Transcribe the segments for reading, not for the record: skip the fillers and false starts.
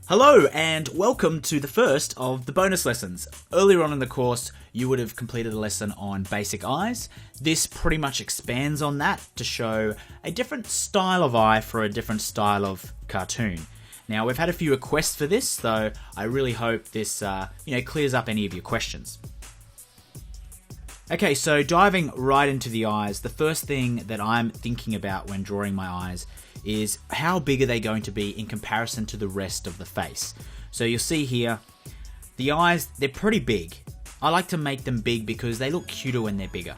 Hello and welcome to the first of the bonus lessons. Earlier on in the course, you would have completed a lesson on basic eyes. This pretty much expands on that to show a different style of eye for a different style of cartoon. Now, we've had a few requests for this, though I really hope this clears up any of your questions. Okay, so diving right into the eyes, the first thing that I'm thinking about when drawing my eyes is how big are they going to be in comparison to the rest of the face. So you'll see here, the eyes, they're pretty big. I like to make them big because they look cuter when they're bigger.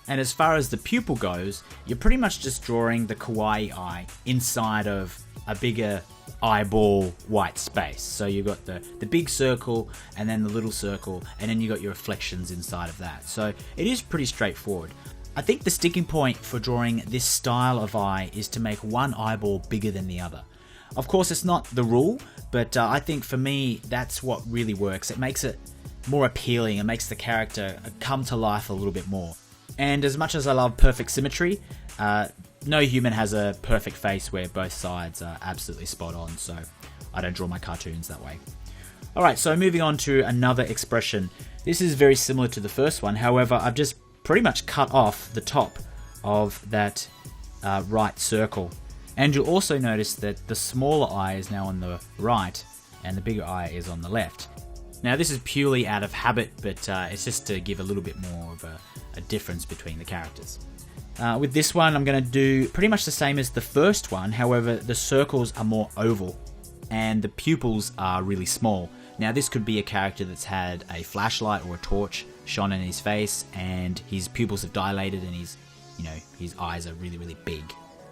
And as far as the pupil goes, you're pretty much just drawing the kawaii eye inside of a bigger eyeball white space. So you've got the big circle and then the little circle, and then you've got your reflections inside of that. So it is pretty straightforward. I think the sticking point for drawing this style of eye is to make one eyeball bigger than the other. Of course, it's not the rule, but I think for me, that's what really works. It makes it more appealing. It makes the character come to life a little bit more. And as much as I love perfect symmetry, no human has a perfect face where both sides are absolutely spot on, so I don't draw my cartoons that way. Alright, so moving on to another expression. This is very similar to the first one, however, I've just pretty much cut off the top of that right circle. And you'll also notice that the smaller eye is now on the right and the bigger eye is on the left. Now this is purely out of habit, but it's just to give a little bit more of a difference between the characters. With this one, I'm going to do pretty much the same as the first one, however the circles are more oval and the pupils are really small. Now this could be a character that's had a flashlight or a torch shone in his face and his pupils have dilated and his eyes are really, really big.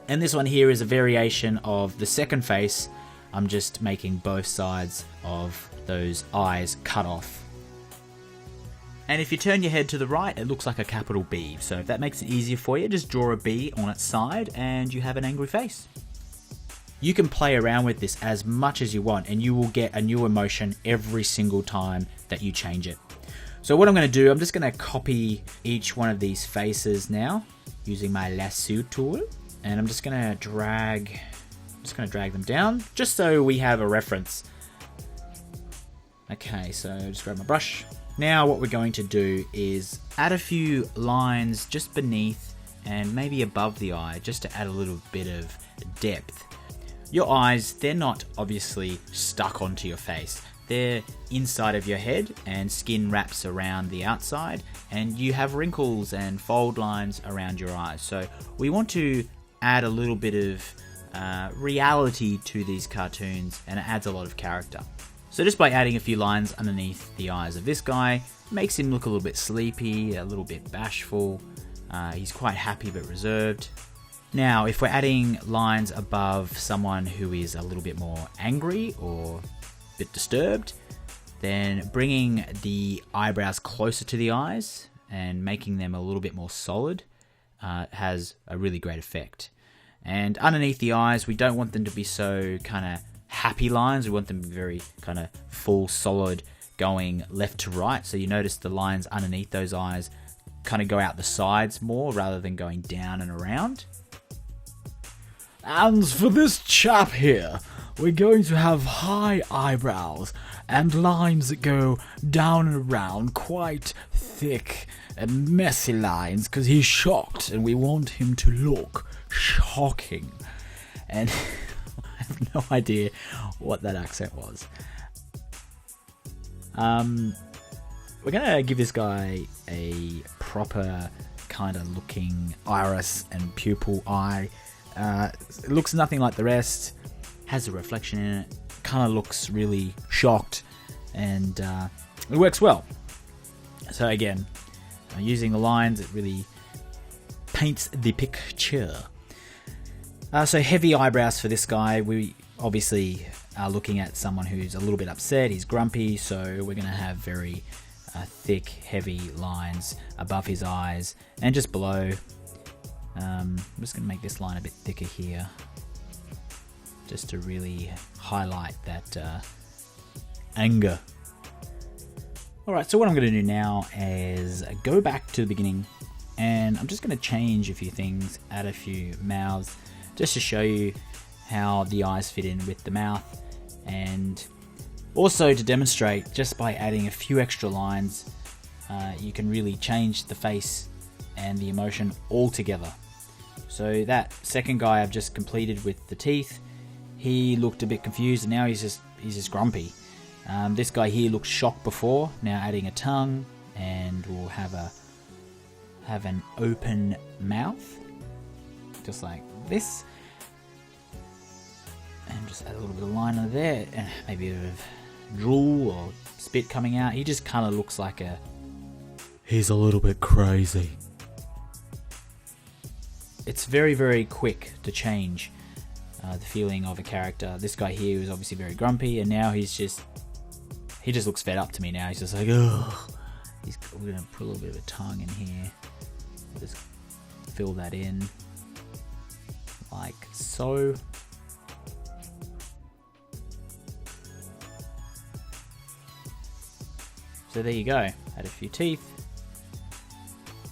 And this one here is a variation of the second face. I'm just making both sides of those eyes cut off. And if you turn your head to the right, it looks like a capital B. So if that makes it easier for you, just draw a B on its side and you have an angry face. You can play around with this as much as you want and you will get a new emotion every single time that you change it. So what I'm going to do, I'm just going to copy each one of these faces now using my lasso tool, and I'm just going to drag them down just so we have a reference. Okay, so just grab my brush. Now what we're going to do is add a few lines just beneath and maybe above the eye just to add a little bit of depth. Your eyes, they're not obviously stuck onto your face. They're inside of your head and skin wraps around the outside and you have wrinkles and fold lines around your eyes. So we want to add a little bit of reality to these cartoons and it adds a lot of character. So just by adding a few lines underneath the eyes of this guy, makes him look a little bit sleepy, a little bit bashful. He's quite happy but reserved. Now, if we're adding lines above someone who is a little bit more angry or a bit disturbed, then bringing the eyebrows closer to the eyes and making them a little bit more solid has a really great effect. And underneath the eyes, we don't want them to be so kind of happy lines. We want them to be very kind of full, solid, going left to right. So you notice the lines underneath those eyes kind of go out the sides more rather than going down and around. And for this chap here, we're going to have high eyebrows and lines that go down and around, quite thick and messy lines, because he's shocked and we want him to look shocking. And I have no idea what that accent was. We're going to give this guy a proper kind of looking iris and pupil eye. It looks nothing like the rest, has a reflection in it, kind of looks really shocked, and it works well. So again, using the lines, it really paints the picture. So heavy eyebrows for this guy. We obviously are looking at someone who's a little bit upset, he's grumpy, so we're going to have very thick, heavy lines above his eyes and just below. I'm just going to make this line a bit thicker here, just to really highlight that anger. Alright, so what I'm going to do now is go back to the beginning, and I'm just going to change a few things, add a few mouths, just to show you how the eyes fit in with the mouth, and Also, to demonstrate, just by adding a few extra lines, you can really change the face and the emotion altogether. So that second guy I've just completed with the teeth, he looked a bit confused and now he's just grumpy. This guy here looked shocked before, now adding a tongue, and we'll have an open mouth, just like this. And just add a little bit of liner there, and maybe a bit of drool or spit coming out. He just kind of looks like he's a little bit crazy. It's very, very quick to change the feeling of a character. This guy here is obviously very grumpy, and now he just looks fed up to me now. He's just like, ugh. We're going to put a little bit of a tongue in here. Just fill that in like so. So there you go. Add a few teeth.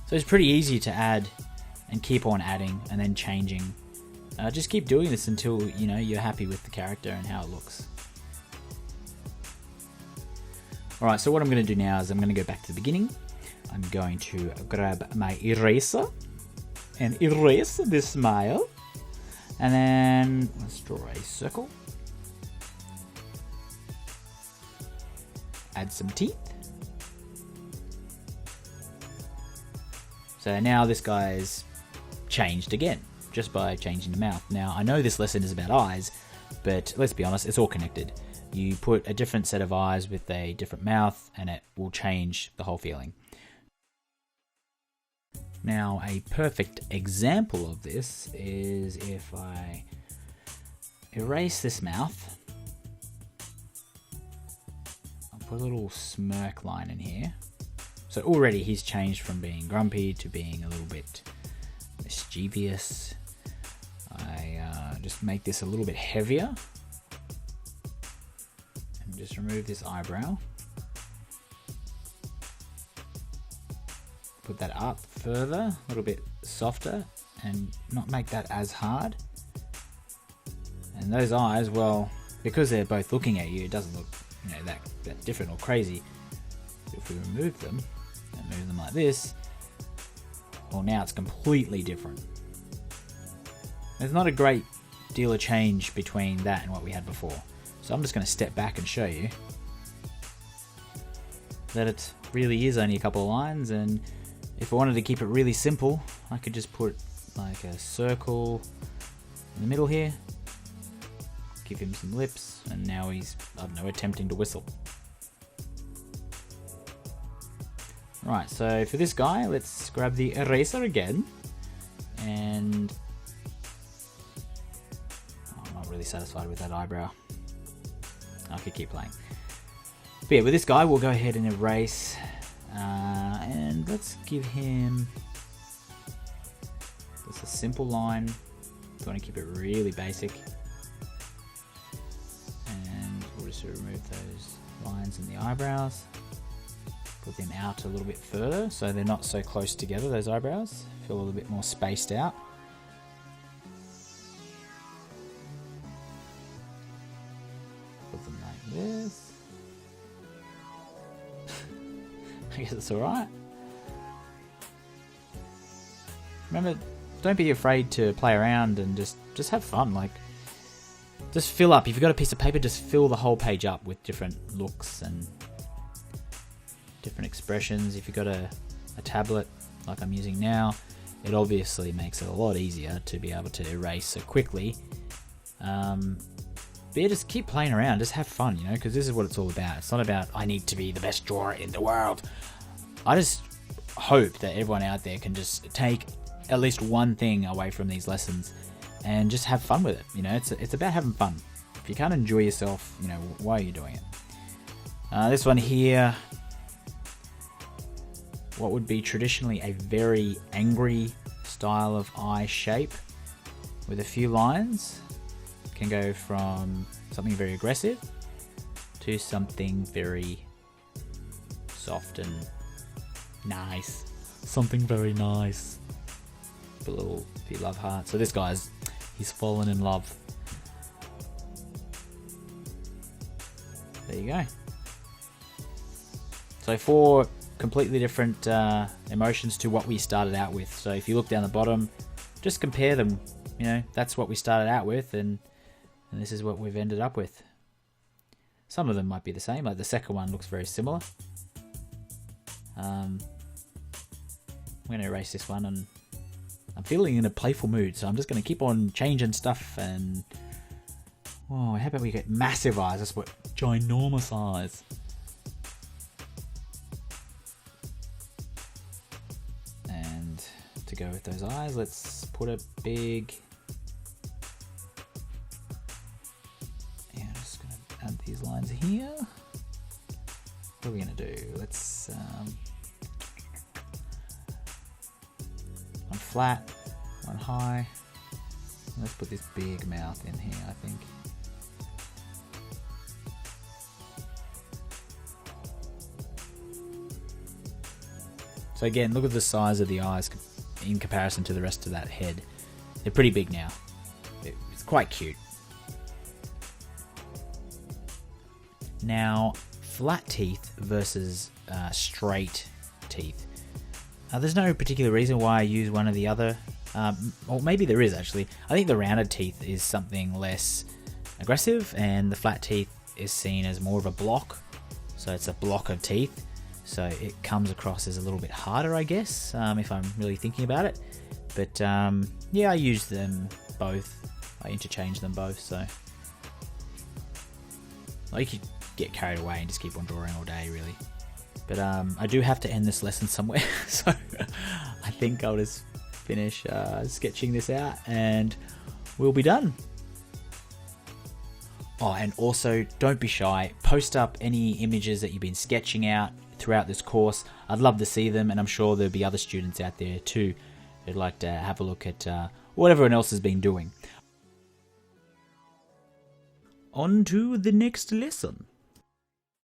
So it's pretty easy to add and keep on adding and then changing. Just keep doing this until you're happy with the character and how it looks. Alright, so what I'm going to do now is I'm going to go back to the beginning. I'm going to grab my eraser and erase this smile. And then let's draw a circle. Add some teeth. So now this guy's changed again, just by changing the mouth. Now, I know this lesson is about eyes, but let's be honest, it's all connected. You put a different set of eyes with a different mouth, and it will change the whole feeling. Now, a perfect example of this is if I erase this mouth, I'll put a little smirk line in here. So already he's changed from being grumpy to being a little bit mischievous. I just make this a little bit heavier. And just remove this eyebrow. Put that up further, a little bit softer, and not make that as hard. And those eyes, well, because they're both looking at you, it doesn't look that different or crazy. If we remove them, and move them like this, well, now it's completely different. There's not a great deal of change between that and what we had before. So I'm just going to step back and show you that it really is only a couple of lines, and if I wanted to keep it really simple, I could just put like a circle in the middle here, give him some lips, and now he's, attempting to whistle. Right, so for this guy, let's grab the eraser again, and I'm not really satisfied with that eyebrow. I could keep playing. But yeah, with this guy, we'll go ahead and erase, and let's give him just a simple line. If you want to keep it really basic, and we'll just remove those lines in the eyebrows. Put them out a little bit further so they're not so close together, those eyebrows. Feel a little bit more spaced out. Put them like this. I guess it's alright. Remember, don't be afraid to play around and just have fun. Like, just fill up. If you've got a piece of paper, just fill the whole page up with different looks and different expressions. If you've got a tablet like I'm using now, it obviously makes it a lot easier to be able to erase so quickly. But yeah, just keep playing around, just have fun, because this is what it's all about. It's not about I need to be the best drawer in the world. I just hope that everyone out there can just take at least one thing away from these lessons and just have fun with it. It's about having fun. If you can't enjoy yourself, why are you doing it? This one here, what would be traditionally a very angry style of eye shape with a few lines, can go from something very aggressive to something very soft and nice. Something very nice. Put a few love hearts. So this guy's, he's fallen in love. There you go. So 4 completely different emotions to what we started out with. So if you look down the bottom, just compare them. You know, that's what we started out with, and this is what we've ended up with. Some of them might be the same, like the second one looks very similar. I'm going to erase this one, and I'm feeling in a playful mood, so I'm just going to keep on changing stuff. And oh, how about we get massive eyes? That's what ginormous eyes. And to go with those eyes, let's put a big. Yeah, I'm just going to add these lines here. What are we going to do? Let's one flat, one high. Let's put this big mouth in here, I think. So again, look at the size of the eyes in comparison to the rest of that head. They're pretty big now. It's quite cute. Now, flat teeth versus straight teeth. There's no particular reason why I use one or the other. Or maybe there is actually. I think the rounded teeth is something less aggressive, and the flat teeth is seen as more of a block. So it's a block of teeth. So it comes across as a little bit harder, I guess, if I'm really thinking about it. But yeah, I use them both. I interchange them both. So you could get carried away and just keep on drawing all day, really. But I do have to end this lesson somewhere, so I think I'll just finish sketching this out and we'll be done. Oh, and also don't be shy. Post up any images that you've been sketching out throughout this course. I'd love to see them, and I'm sure there'll be other students out there too who'd like to have a look at what everyone else has been doing. On to the next lesson.